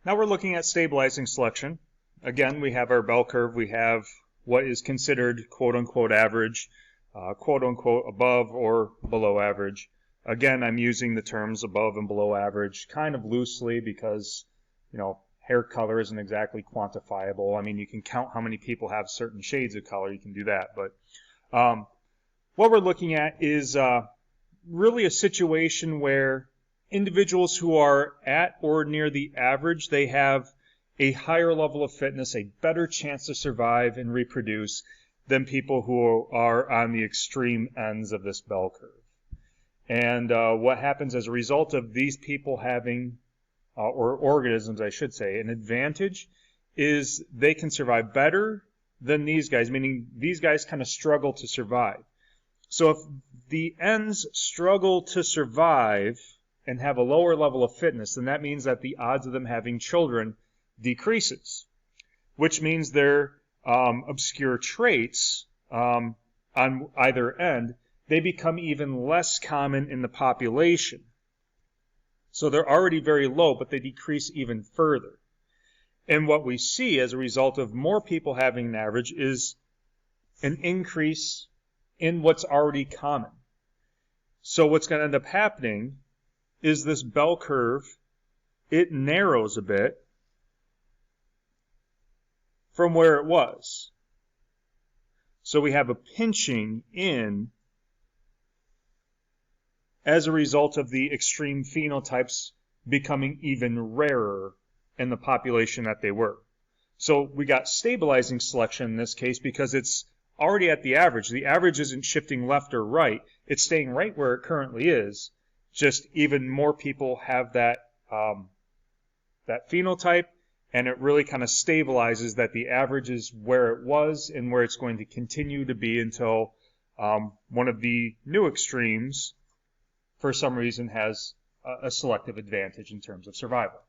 Now we're looking at stabilizing selection. Again, we have our bell curve. We have what is considered quote-unquote average, quote-unquote above or below average. Again, I'm using the terms above and below average kind of loosely because, hair color isn't exactly quantifiable. I mean, you can count how many people have certain shades of color. You can do that. But what we're looking at is really a situation where individuals who are at or near the average, they have a higher level of fitness, a better chance to survive and reproduce than people who are on the extreme ends of this bell curve. And what happens as a result of these people having, or organisms I should say, an advantage is they can survive better than these guys, meaning these guys kind of struggle to survive. So if the ends struggle to survive and have a lower level of fitness, then that means that the odds of them having children decreases, which means their obscure traits on either end, they become even less common in the population. So they're already very low, but they decrease even further. And what we see as a result of more people having an average is an increase in what's already common. So what's going to end up happening is this bell curve, it narrows a bit from where it was. So we have a pinching in as a result of the extreme phenotypes becoming even rarer in the population that they were. So we got stabilizing selection in this case because it's already at the average. The average isn't shifting left or right. It's staying right where it currently is. Just even more people have that phenotype, and it really kind of stabilizes that the average is where it was and where it's going to continue to be until one of the new extremes, for some reason, has a selective advantage in terms of survival.